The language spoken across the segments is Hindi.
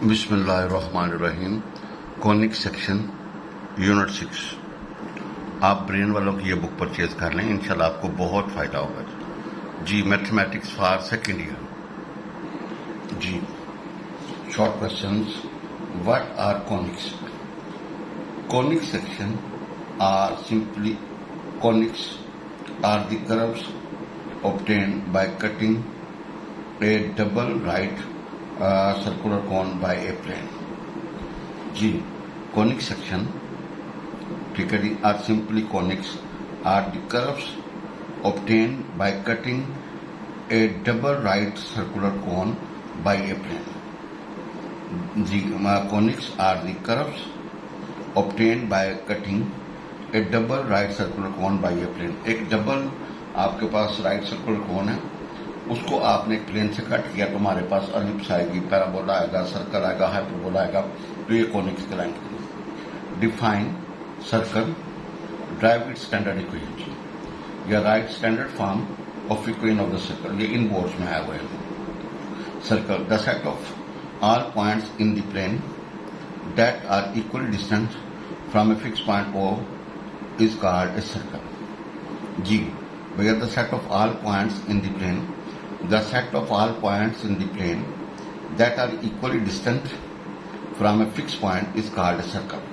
बिस्मिल्लाहिर्रहमानिर्रहीम। Conic section unit 6। आप ब्रेन वालों की ये बुक परचेज कर लें, इंशाल्लाह आपको बहुत फ़ायदा होगा जी। मैथमेटिक्स फॉर सेकेंड ईयर जी। Short questions. What are conics? Conic section are simply conics are the curves obtained by cutting a double right circular cone by a plane जी। conic section, ठीक है जी, are simply conics are the curves obtained by cutting a double right circular cone by a plane जी। conics are the curves obtained by cutting a double right circular cone by a plane. एक डबल आपके पास राइट सर्कुलर कोन है, उसको आपने एक प्लेन से कट किया तो हमारे पास एलिप्स आएगी, पैराबोला आएगा, सर्कल आएगा, हाइपरबोला आएगा, तो ये कॉनिक्स कहलाएंगे। Define circle, drive it standard equation या write standard form of equation of the circle, ये इन बोर्ड्स में आए हुए हैं। Circle, the set of all points in the plane that are equal distance from a fix point O is called a circle. G. Where the set of all points in the plane, the set of all points in the plane that are equally distant from a fixed point is called a circle.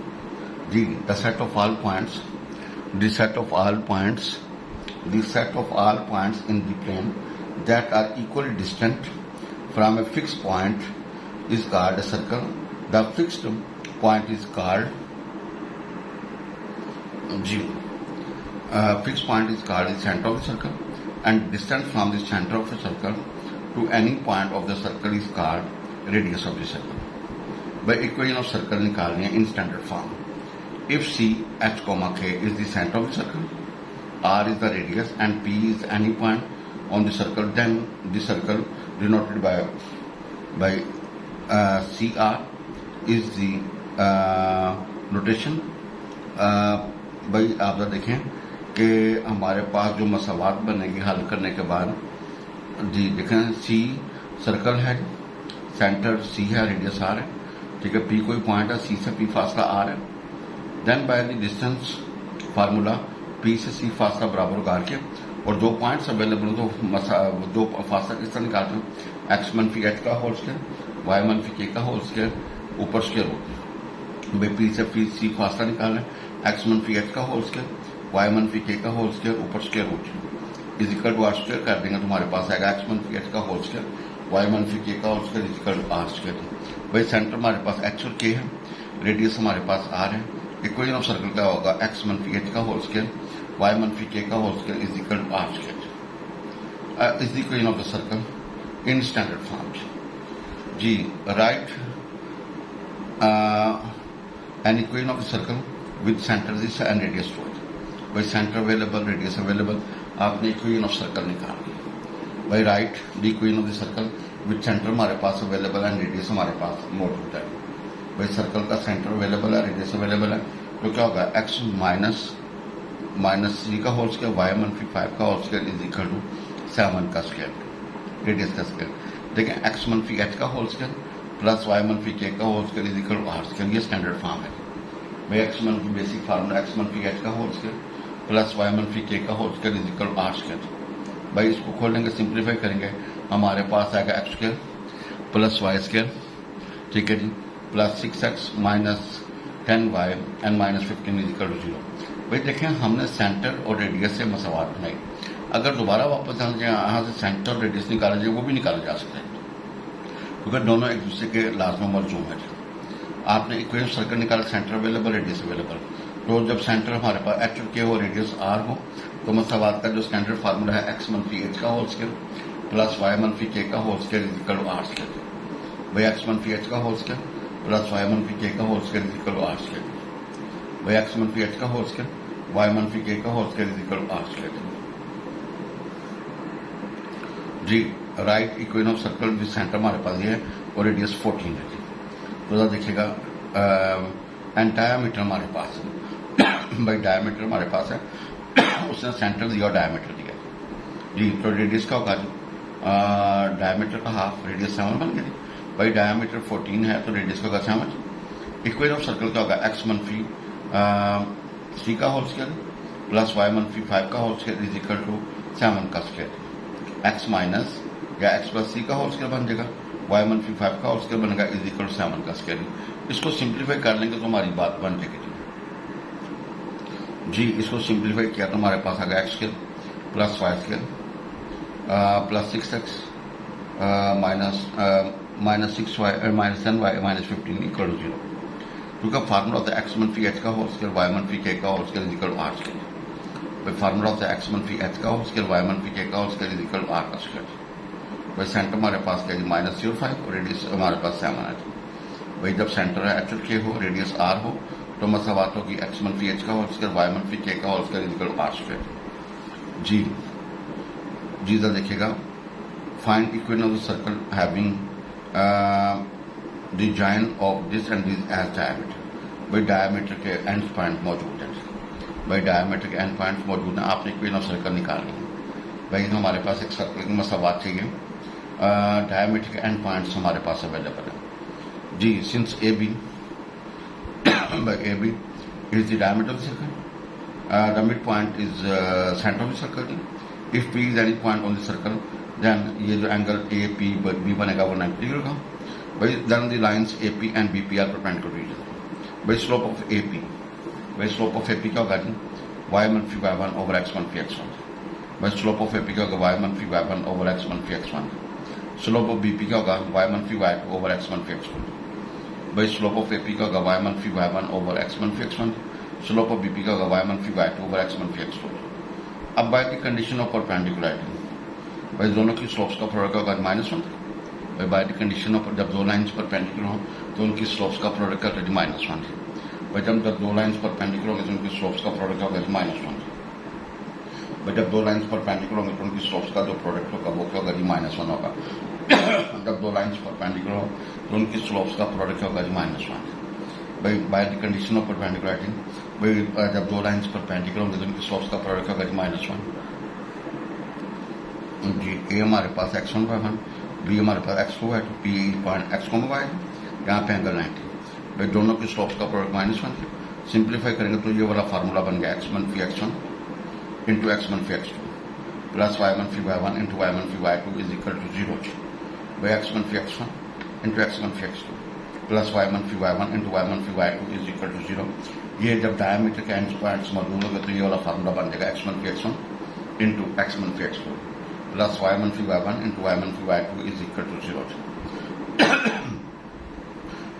G. The set of all points, the set of all points, the set of all points in the plane that are equally distant from a fixed point is called a circle. The fixed point is called G. Fixed point is called the center of the circle, and distance from the center of the circle to any point of the circle is called radius of the circle. By equation of circle निकालनी है in standard form. If C H comma K is the center of the circle, R is the radius, and P is any point on the circle, then the circle denoted by CR is the notation. भाई आप देखें कि हमारे पास जो मसावात बनेगी हल करने के बाद जी, देखें सी सर्कल है, सेंटर सी है, रेडियस आर है, ठीक है, पी कोई पॉइंट है, सी से पी फासला आर है। Then by the distance formula p से सी फासला बराबर उगार के, और दो पॉइंट्स अवेलेबल तो दो फासला किस तरह निकालते हैं, एक्स मनफी एच का होल स्क्वायर, वाई मनफी के का होल स्क्वायर, ऊपर स्क्वायर रूट। भाई पी से पी सी फासला निकालना है, एक्स मनफी एच का होल स्क्वायर, वाई मनफी के का होल स्क्वायर, ऊपर square root is equal to r square कर देंगे तो हमारे पास आएगा एक्स मनफी एच का होल स्क्वायर, वाई मनफी के का whole square is equal to r square. भाई सेंटर हमारे पास एक्स और के है, रेडियस हमारे पास आर है। इक्वेशन ऑफ सर्कल का होगा एक्स मनफी एच का होल स्क्वायर, वाई मनफी के का whole square is equal to r square. Is the equation of the circle in standard form जी। Right an equation of the circle with center this and radius to it. By center available, radius available, आपने इक्वेशन ऑफ सर्कल निकालनी है। By right the equation of the circle with centre हमारे पास अवेलेबल है, रेडियस हमारे पास मौजूद है। भाई सर्कल का सेंटर अवेलेबल है, रेडियस अवेलेबल है, तो क्या होगा एक्स माइनस थ्री का होल स्क्वायर, वाई मनफी 5 का whole square is equal to 7 का स्क्वायर, रेडियस का स्क्वायर। देखें एक्स मनफी एच का होल स्क्वायर प्लस वाई मनफी के का whole square is equal to r square, ये स्टैंडर्ड फॉर्म है। भाई एक्स मनफी बेसिक फार्मूला एक्स मनफी एच का होल स्क्वायर प्लस वाई मनफी के का whole square is equal to r square. भाई इसको खोलेंगे, सिंप्लीफाई करेंगे, हमारे पास आएगा x square plus y square, ठीक है जी, plus 6x minus 10y and minus 15 is equal to 0। भाई देखें हमने सेंटर और रेडियस से मसावात बनाई, अगर दोबारा वापस जाना चाहिए यहाँ से सेंटर और रेडियस निकाला जाए वो भी निकाला जा सकता है, क्योंकि दोनों एक दूसरे के लाजमी मलजूम है। आपने इक्वेशन सर्कल निकाला, सेंटर अवेलेबल, रेडियस अवेलेबल, तो जब सेंटर हमारे पास एच और के हो, रेडियस आर हो, तो मसावात का जो स्टैंडर्ड फार्मूला है एक्स मनफी एच का होल स्क्वायर प्लस वाई मनफी के का whole square is equal to r square. भाई एक्स मनफी एच का होल स्क्वायर प्लस वाई मनफी के का whole square is equal to r square. भाई एक्स मनफी एच का होल स्क्वायर, वाई मनफी के का whole square is equal to r square जी। Right equation of circle with centre हमारे पास ये है और रेडियस 14 है। तो देखिएगा एंड डायमीटर हमारे पास है, भाई डायमीटर हमारे पास है, उसने सेंटर दिया और डायमीटर दिया जी। तो रेडियस का होगा डायमीटर का हाफ, रेडियस 7 बन गया जी। भाई डायमीटर 14 है तो रेडियस का होगा 7। इक्वेशन ऑफ सर्कल का होगा x मनफी सी का होल स्क्वायर प्लस y मनफी 5 का whole square is equal to 7 का स्क्वायर। x माइनस या x प्लस सी का होल स्क्वायर बन जाएगा, y मनफी 5 का होल स्क्वायर बनेगा इज इक्वल टू 7 का स्क्वायर। इसको सिंप्लीफाई कर लेंगे तो हमारी बात बन जाएगी जी। इसको सिंप्लीफाई किया तो हमारे पास आ गया x square plus y square plus 6x minus 6y minus 10y minus 15 equal to 0। क्योंकि फार्मूला होता है x मनफी h का होल स्क्वायर y मनफी k का whole square is equal to r square. भाई फार्मूला होता है x मनफी h का होल स्क्वायर y मनफी k का whole square is equal to r का स्क्वायर। भाई सेंटर हमारे पास क्या है माइनस 0.5 और रेडियस हमारे पास 7 है। भाई जब सेंटर है एच के हो रेडियस r हो तो मसावात होगी x मनफी h का होल स्क्वायर y मनफी k का whole square is equal to r square. जी जी जरा देखिएगा, find equation of the circle having the join of this and this as diameter. भाई डायमीटर के एंड पॉइंट मौजूद हैं, भाई डायमीटर के एंड पॉइंट मौजूद हैं, आपने इक्वेशन ऑफ सर्कल निकालनी है। भाई हमारे पास एक सर्कल की मसावात चाहिए, डायमीटर के एंड पॉइंट्स हमारे पास अवेलेबल है जी। Since A B AB is the diameter of the circle, the midpoint is center of the circle. If P is any point on the circle, then ये जो एंगल AP B बनेगा वो 90 डिग्री का। भाई then the lines AP and BP are perpendicular to each other। भाई slope of AP, भाई slope of AP क्या होगा जी y मनफी y1 over x मनफी x1। भाई slope of AP क्या होगा y मनफी y1 over x मनफी x1। slope of BP क्या होगा y मनफी y2 over x मनफी x2। भाई स्लोप ऑफ एपी का होगा y मनफी y1 ओवर x मनफी x1। स्लोप ऑफ बीपी का होगा y मनफी y2 ओवर x मनफी x2। अब by the condition of perpendicularity, भाई दोनों की स्लोप्स का प्रोडक्ट होगा -1। भाई बाय द कंडीशन ऑफ जब दो लाइंस परपेंडिकुलर हो तो उनकी स्लोप्स का प्रोडक्ट होगा -1। भाई जब दो लाइंस परपेंडिकुलर होंगे तो उनकी स्लोप्स का प्रोडक्ट होगा -1। भाई जब दो लाइंस परपेंडिकुलर होंगे तो उनकी स्लोप्स का जो प्रोडक्ट होगा वो क्या होगा -1 होगा। जब दो लाइंस परपेंडिकुलर हो तो उनकी स्लोप्स का प्रोडक्ट होगा -1। भाई by the condition of perpendicularity, भाई जब दो लाइंस परपेंडिकुलर होंगे तो उनकी स्लोप्स का प्रोडक्ट होगा -1 जी। ए हमारे पास x1 y1, बी हमारे पास x2 है, तो पी पॉइंट x y है, यहाँ पे एंगल 90। भाई दोनों की स्लोप्स का प्रोडक्ट -1 है। सिंप्लीफाई करेंगे तो ये वाला फार्मूला बन गया x मनफी x1 इंटू x मनफी x2 प्लस y मनफी y1 इंटू y मनफी y2 इज इक्वल टू 0। भाई x मनफी x1 इंटू x मनफी x2 प्लस y मनफी y1 इंटू y मनफी y2 इज इक्वल टू 0। ये जब डायमीटर के एंड पॉइंट्स मौजूद होंगे तो ये वाला फार्मूला बन जाएगा x मनफी x1 इंटू x मनफी x2 प्लस y मनफी y1 इंटू y मनफी y2 इज इक्वल टू 0।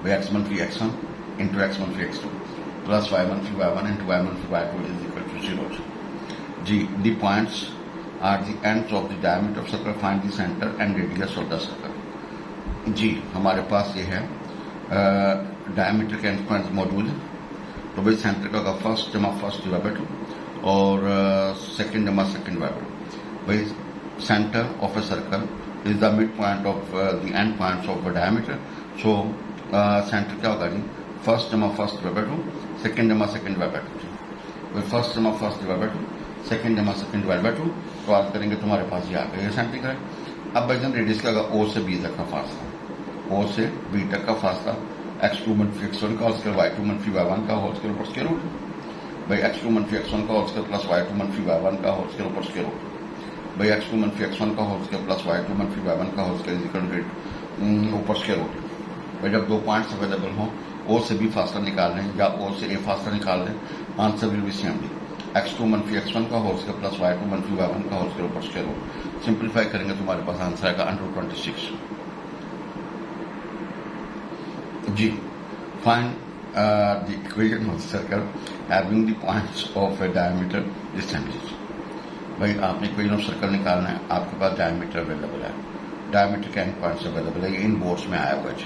भाई x मनफी x1 इंटू x मनफी x2 प्लस y मनफी y1 इंटू y मनफी y2 इज इक्वल टू 0 जी। The points are the ends of the diameter of circle, find the centre and radius of the circle. जी हमारे पास ये है डायमीटर के एंड पॉइंट्स मौजूद है, तो भाई सेंटर का होगा फर्स्ट जमा फर्स्ट डिवाइड बाय 2 और सेकंड जमा सेकंड डिवाइड बाय 2। भाई centre of a circle is the mid point of the end points of the diameter. So centre क्या होगा जी फर्स्ट जमा फर्स्ट डिवाइड बाय 2 सेकंड जमा सेकंड डिवाइड बाय 2। भाई फर्स्ट जमा फर्स्ट डिवाइड बाय 2 सेकंड जमा सेकंड डिवाइड बाय 2 तो आप करेंगे तुम्हारे पास ये आ गया ये सेंटर है। अब भाई जन रेडियस का होगा ओ से बी तक का फासला, ओ से बी तक का फासला x2 मनफी x1 का होल स्क्वायर y2 मनफी y1 का होल स्क्वायर ऊपर स्क्वायर रूट। भाई x2 मनफी x1 का होल स्क्वायर प्लस y2 मनफी y1 का होल स्क्वायर ऊपर स्क्वायर रूट। भाई x2 मनफी x1 का होल स्क्वायर प्लस y2 मनफी y1 का होल स्क्वायर इक्वल टू ऊपर स्क्वायर रूट। भाई जब दो पॉइंट्स अवेलेबल हों ओ से बी फासला निकाल लें या ओ से ए फासला निकाल लें, answer will be same. x2 मनफी x1 का होल स्क्वायर प्लस y2 मनफी y1 का होल स्क्वायर ऊपर स्क्वायर रूट। सिंप्लीफाई करेंगे तुम्हारे पास आंसर आएगा √26 जी। Find the equation of circle having the points of a diameter distances. भाई आपने इक्वेशन ऑफ सर्कल निकालना है, आपके पास डायमीटर अवेलेबल है, डायमीटर के एंड पॉइंट्स अवेलेबल है, ये इन बोर्ड्स में आया हुआ है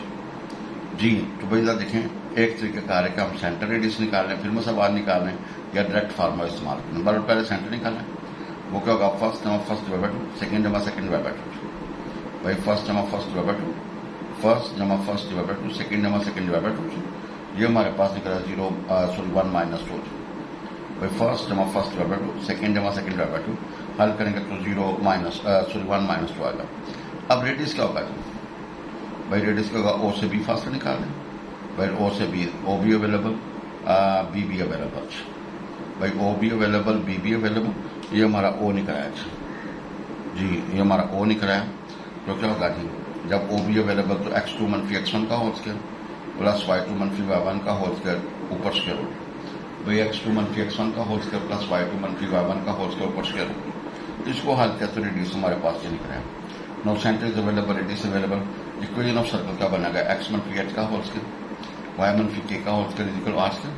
जी। तो भाई जरा देखें एक तरीके का है कि हम सेंटर रेडियस निकाल लें फिर मसावार निकाल लें या डायरेक्ट फार्मूला इस्तेमाल करें। बराबर पहले सेंटर निकालें, वो क्या होगा फर्स्ट जमा फर्स्ट डिवाइड बाय 2 सेकंड जमा सेकंड डिवाइड बाय 2। भाई फर्स्ट जमा फर्स्ट डिवाइड बाय 2 फर्स्ट जमा फर्स्ट डिवाइड बाय 2 सेकंड जमा सेकंड डिवाइड बाय 2। ये हमारे पास निकला 1 माइनस 2। भाई फर्स्ट जमा फर्स्ट डिवाइड बाय 2 सेकंड जमा सेकंड डिवाइड बाय 2 हल करेंगे तो 1 माइनस 2 आएगा। अब रेडियस क्या होगा भाई रेडियस का ओ से बी फासला निकालें। भाई ओ से बी, ओ भी अवेलेबल, बी भी अवेलेबल। भाई ओ भी अवेलेबल, बी भी अवेलेबल, ये हमारा ओ निकला है जी, ये हमारा ओ निकला है। तो क्या होगा जी, जब ओ भी अवेलेबल तो x2 मनफी x1 का होल स्क्वायर प्लस y2 मनफी y1 का होल स्क्वायर ऊपर स्क्वायर रूट। भाई x2 मनफी x1 का होल स्क्वायर प्लस y2 मनफी y1 का होल स्क्वायर ऊपर स्क्वायर रूट। इसको हल किया तो रेडियस हमारे पास ये निकला है। Now centre is available, radius available. Equation of circle का बनेगा x मनफी h का होल स्क्वायर y मनफी k का whole square equal r square.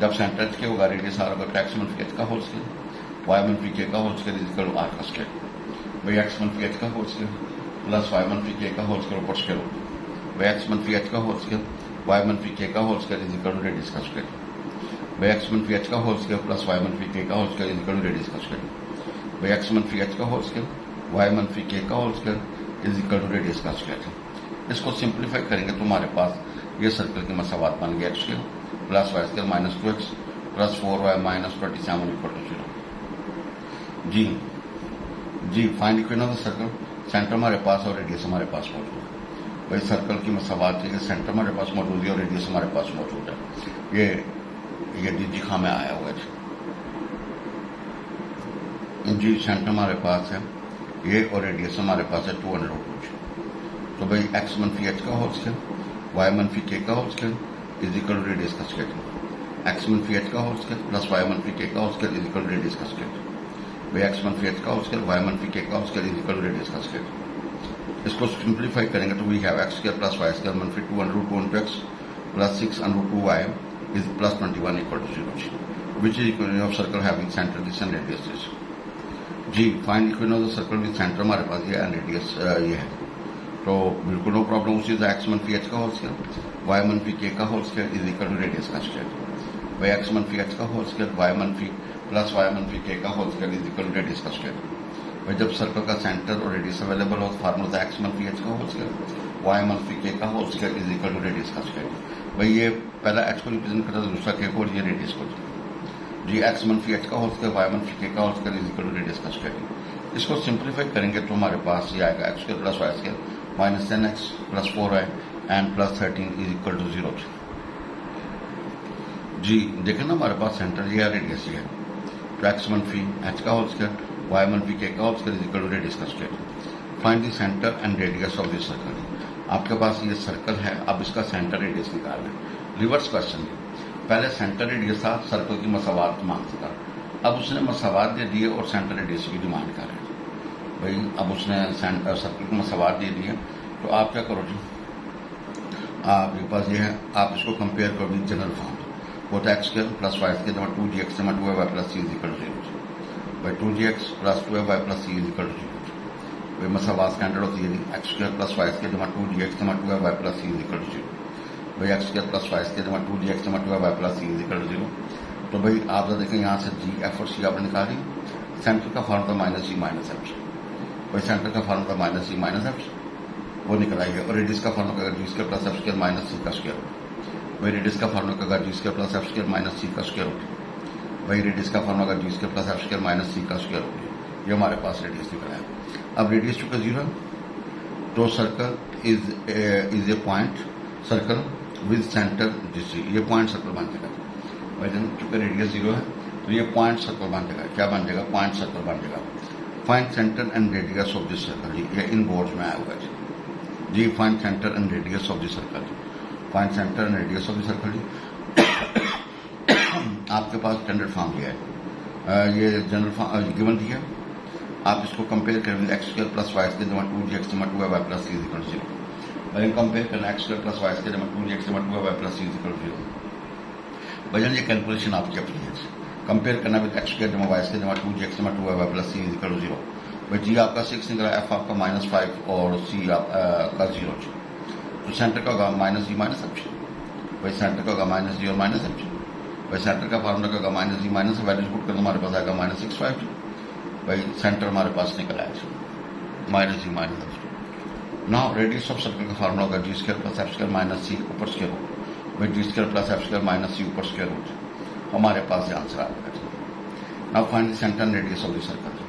जब सेंटर h के होगा रेडियस r होगा तो x मनफी h का होल स्क्वायर y मनफी k का होल स्क्वायर इक्वल r का स्क्वायर। भाई x मनफी h का होल स्क्वायर प्लस y मनफी k का होल स्क्वायर ऊपर स्क्वायर रूट। भाई x मनफी h का होल स्क्वायर y मनफी k का होल स्क्वायर इक्वल रेडियस का स्क्वायर। भाई x मनफी h का होल स्क्वायर प्लस y मनफी k का होल स्क्वायर इक्वल रेडियस का स्क्वायर। भाई x मनफी h का होल स्क्वायर y मनफी k का whole square is equal to radius का स्क्वायर। इसको सिंप्लीफाई करेंगे तो हमारे पास ये सर्कल की मसावात बन गया x square plus y square minus 2x plus 4y minus 27 equal to 0। जी find equation of the circle. Centre हमारे पास और रेडियस हमारे पास मौजूद है। भाई सर्कल की मसावात है, सेंटर हमारे पास मौजूद है और रेडियस हमारे पास मौजूद है। ये डी खा में आया हुआ है जी। सेंटर हमारे पास है ये और रेडियस हमारे पास है 200। तो भाई x मनफी h का होल स्क्वायर y मनफी k का whole square is equal to radius का स्क्वायर। x मनफी h का होल स्क्वायर प्लस y मनफी k का whole square is equal to radius का स्क्वायर। भाई x मनफी h का होल स्क्वायर y मनफी k का whole square is equal to radius का स्क्वायर। इसको सिंप्लीफाई करेंगे तो we have x square plus y square मनफी 2 x plus 6 2y is plus 21 equal to 0, which is equation of circle having centre this and radius this. जी find equation of the circle with centre हमारे पास ये एंड रेडियस ये है, तो बिल्कुल नो प्रॉब्लम। उसी x मनफी h का होल स्क्वायर y मनफी k का whole square is equal to radius का स्क्वायर। भाई x मनफी h का होल स्क्वायर y मनफी प्लस y मनफी k का whole square is equal to radius का स्क्वायर। भाई जब सर्कल का सेंटर और रेडियस अवेलेबल हो तो फार्मूला था x मनफी h का होल स्क्वायर y मनफी k का whole square is equal to radius का स्क्वायर। भाई ये पहला x को रिप्रेजेंट करता है, दूसरा k को और ये रेडियस को जी। x मनफी h का होल स्क्वायर y मनफी k का whole square is equal to radius का स्क्वायर। इसको सिंप्लीफाई करेंगे तो हमारे पास ये आएगा x square plus y square minus 10x plus 4y and plus 13 is equal to 0। जी देखें ना हमारे पास सेंटर ये है, रेडियस ये है। तो x मनफी h का होल स्क्वायर y मनफी k का whole square is equal to radius का square. Find the centre and radius of this circle. आपके पास ये सर्कल है, अब इसका सेंटर रेडियस निकालना है। रिवर्स क्वेश्चन है, पहले सेंटर रेडियस था, सर्कल की मसावात मांगता था। अब उसने मसावात दे दिए और सेंटर रेडियस की डिमांड कर रहे हैं। भाई अब उसने सर्कल को मसावात दे दिए तो आप क्या करो जी, आपके पास ये है, आप इसको कंपेयर करो विद जनरल फॉर्म। वो तो x square plus y square जमा 2gx जमा 2y plus c is equal to 0। भाई 2gx plus 2y plus c is equal to 0। भाई मसावात स्टैंडर्ड होती है x square plus y square जमा 2gx जमा 2y plus c is equal to 0। भाई x square plus y square जमा 2gx जमा 2y plus c is equal to 0। तो भाई आप जरा देखें यहाँ से जी एफ और सी आपने निकाली। सेंटर का formula minus g minus f. भाई सेंटर का formula minus g minus f वो निकलाइए और रेडियस का formula g square plus f square minus c का स्क्वायर रूट। भाई रेडियस का फॉर्मूला का g square plus f square minus c का स्क्वायर रूट। भाई रेडियस का formula g square plus f square minus c का स्क्वायर रूट। ये हमारे पास रेडियस निकला है। अब रेडियस चूंकि 0 है तो circle is a point circle with centre this. ये पॉइंट सर्कल बन जाएगा। भाई चूंकि रेडियस 0 है तो ये पॉइंट सर्कल बन जाएगा। क्या बन जाएगा? पॉइंट सर्कल बन जाएगा। Find centre and radius of this circle. जी ये इन बोर्ड्स में आया हुआ है जी। Find centre and radius of this circle. Find centre and radius of this circle जी। आपके पास स्टैंडर्ड फॉर्म दिया है, ये जनरल फॉर्म गिवन दिया। आप इसको कंपेयर करें with x square plus y square जमा 2gx जमा 2y plus c is equal to 0। भाई कंपेयर करना x square plus y square जमा 2gx जमा 2y plus c is equal to 0। भजन ये कैलकुलेशन आपकी अपनी है। कंपेयर करना विद एक्स स्क्वायर जमा वाई स्क्वायर जमा 2gx जमा 2y plus c is equal to 0। भाई जी आपका 6 निकला, एफ आपका -5 और सी आपका 0। तो सेंटर का होगा माइनस जी माइनस एफ। भाई सेंटर का होगा माइनस जी और माइनस एफ। भाई सेंटर का फार्मूला का होगा minus g minus values put करना हमारे पास आएगा -6.5। भाई सेंटर हमारे पास निकला है minus g minus f. Now radius of circle का फार्मूला होगा g square plus f square minus c ऊपर स्क्वायर रूट। भाई g square plus f square minus c ऊपर स्क्वायर रूट। हमारे पास ये आंसर आ गया। Now find centre radius of the circle.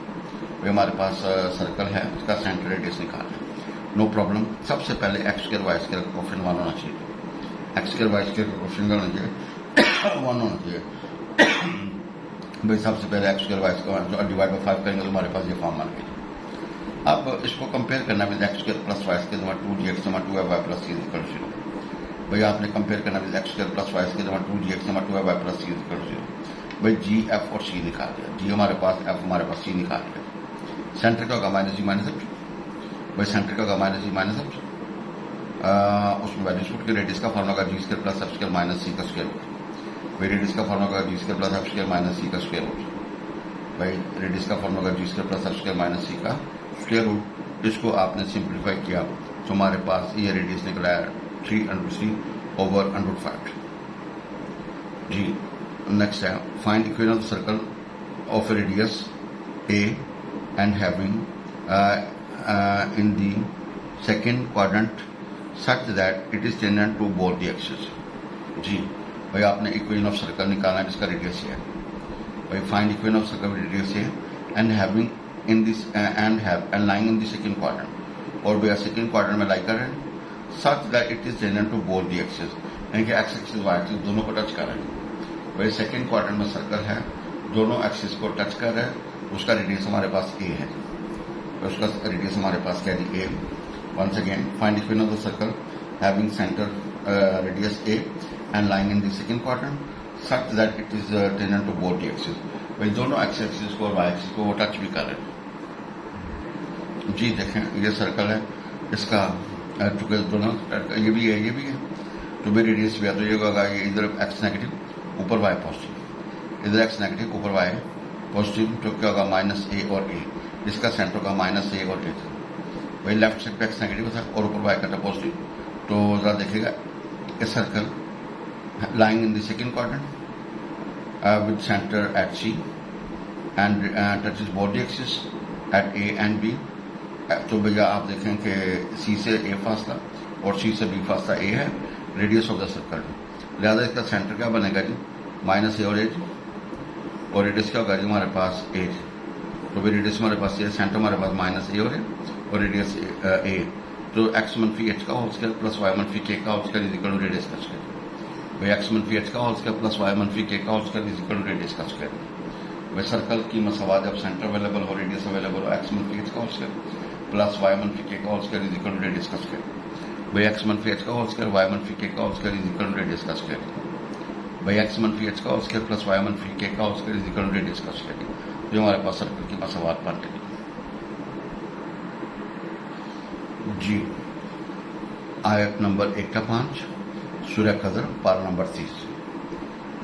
भाई हमारे पास सर्कल है, उसका सेंटर रेडियस निकालना है। No problem. सबसे पहले एक्स स्क्वायर वाई स्क्वायर का कोफिशिएंट 1 होना चाहिए। एक्स स्क्वायर वाई स्क्वायर का कोफिशिएंट होना चाहिए 1 होना चाहिए। भाई सबसे पहले x square y square divide by 5 करेंगे तो हमारे पास ये फॉर्म बन गई। अब इसको कंपेयर करना with x square plus y square 2gx 2y plus c equal 0। भाई आपने कंपेयर करना with x square plus y square 2gx 2y plus c equal 0। भाई जी एफ और सी निकाल दिया, जी हमारे पास, एफ हमारे पास, सी निकाल दिया। सेंटर का होगा माइनस जी माइनस एफ। भाई सेंटर का होगा माइनस जी माइनस एफ, उसमें वैल्यूज पुट के रेडियस का फॉर्मूला होगा g square plus f square minus c का स्क्वायर रूट। भाई रेडियस का फॉर्मूला होगा g square plus f square minus c का स्क्वायर रूट। भाई रेडियस का फॉर्मूला होगा g square plus f square minus c का स्क्वायर रूट। इसको आपने सिंप्लीफाई किया तो हमारे पास ये रेडियस निकला है 3√3/5। जी नेक्स्ट है find equation of circle of radius a and having in the second quadrant such that it is tangent to both the axis. जी भाई आपने इक्वेशन ऑफ सर्कल निकालना है जिसका रेडियस है। भाई find equation of circle radius है and having in this and lying in the second quadrant, और भैया सेकंड क्वाड्रेंट में लाई कर रहे हैं such that it is tangent to both the axes, यानी कि एक्स एक्सिस वाई एक्सिस दोनों को टच कर रहे हैं। भाई सेकंड क्वाड्रेंट में सर्कल है, दोनों एक्सिस को टच कर रहे हैं, उसका रेडियस हमारे पास ए है, उसका रेडियस हमारे पास क्या है a. Once again find equation of the circle having centre radius a and lying in the second quadrant such that it is tangent to both the axis. भाई दोनों एक्स एक्सिस को और वाई एक्सिस को वो टच भी कर रहे हैं। जी देखें ये सर्कल है, इसका चूंकि दोनों ये भी है तो भी रेडियस भी है, तो ये होगा ये इधर एक्स नेगेटिव ऊपर वाई पॉजिटिव, इधर एक्स नेगेटिव ऊपर वाई पॉजिटिव, तो क्या होगा माइनस ए और ए। इसका सेंटर का माइनस ए और ए था। वही लेफ्ट साइड पे एक्स नेगेटिव था और ऊपर वाई का था पॉजिटिव। तो जरा देखिएगा a circle lying in the second quadrant with centre at c and touches both the axis at a and b. तो भैया आप देखें कि सी से ए फासला और सी से बी फासला ए है, रेडियस ऑफ द सर्कल। लिहाजा इसका सेंटर क्या बनेगा जी माइनस ए और रेडियस क्या होगा जी हमारे पास ए। तो भाई रेडियस हमारे पास ये, सेंटर हमारे पास माइनस ए और रेडियस ए। तो एक्स मनफी एच का होल स्क्वायर प्लस वाई मनफी के का whole square is equal to radius का स्क्वायर। भाई एक्स मनफी एच का होल स्क्वायर प्लस वाई मनफी के का whole square is equal to radius का स्क्वायर। भाई सर्कल की मसवाद जब सेंटर अवेलेबल हो, रेडियस अवेलेबल हो, एक्स मनफी एच का होल स्क्वायर प्लस वाई मनफी के का whole square is equal to radius का स्क्वायर। भाई एक्स मनफी एच का होल स्क्वायर वाई मनफी के का whole square is equal to radius का स्क्वायर। भाई एक्स मनफी एच का होल स्क्वायर प्लस वाई मनफी के का whole square is equal to radius का स्क्वायर, जो हमारे पास सर्कल की मसवाद बन गई। जी आयत नंबर 1/5 सूर्य कदर पारा नंबर 30।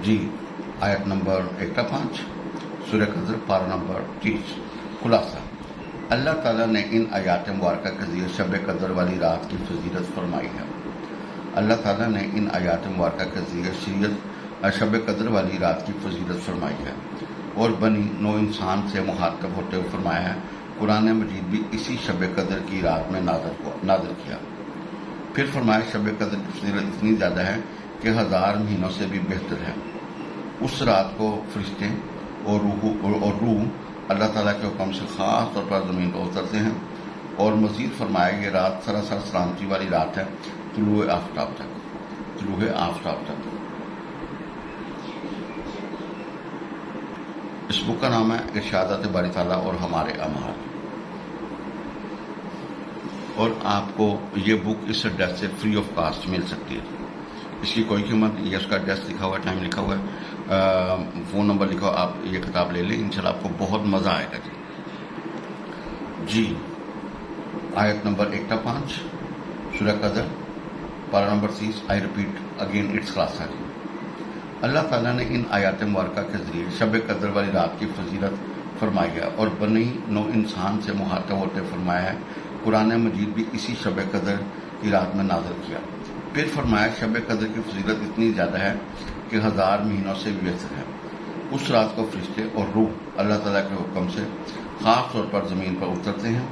जी आयत नंबर 1/5 सूर्य कदर पारा नंबर 30। खुलासा अल्लाह ताला ने इन आयात मुबारका के ज़रिए शब कदर वाली रात की फजीलत फरमाई है। अल्लाह ताला ने इन आयात मुबारका के ज़रिए शब कदर वाली रात की फजीलत फरमाई है और बनी नो इंसान से मुखातब होते हुए फरमाया है। कुरान मजीद भी इसी शब कदर की रात में नाज़िल किया। फिर फरमाया शब कदर की फजीलत इतनी ज़्यादा है कि 1000 महीनों से भी बेहतर है। उस रात को फरिश्ते और रूह अल्लाह ताला के हुक्म से ख़ास तौर पर ज़मीन पर उतरते हैं। और मज़ीद फरमाया ये रात सरासर सलामती वाली रात है तुलुए आफ्ताब तक। इस बुक का नाम है इरशादात बारी ताला और हमारे अमाल, और आपको ये बुक इस एड्रेस से फ्री ऑफ कास्ट मिल सकती है। इसकी कोई कीमत, ये उसका एड्रेस लिखा हुआ है, टाइम लिखा हुआ है, फ़ोन नंबर लिखा हुआ, आप ये किताब ले लें, इंशाल्लाह आपको बहुत मज़ा आएगा। जी आयत नंबर 1/5 सूरह कदर पारा number 30। I repeat again it's class. अल्लाह ताला ने इन आयात मुबारका के ज़रिए शब कदर वाली रात की फजीलत फरमाई है और बनी नो इंसान से मुखातब होते फरमाया है। कुरान मजीद भी इसी शब कदर की रात में नाज़िल किया। फिर फरमाया शब कदर की फजीलत इतनी ज़्यादा है कि 1000 महीनों से भी बेहतर है। उस रात को फरिश्ते और रूह अल्लाह ताला के हुक्म से ख़ास तौर पर ज़मीन पर उतरते हैं।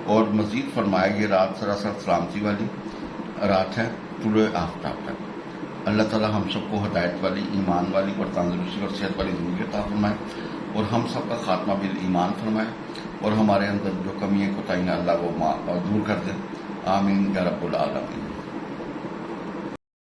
और मज़ीद फरमाया ये रात सरासर सलामती वाली रात है तुलुए आफ्ताब तक। अल्लाह ताला हम सबको हदायत वाली, ईमान वाली और तंदुरुस्ती और सेहत वाली ज़िंदगी अता फरमाए और हम सब का खात्मा बिल ईमान फरमाए और हमारे अंदर जो कमियाँ कोताहियाँ अल्लाह वो दूर कर दे आमीन या रब्बुल आलमीन।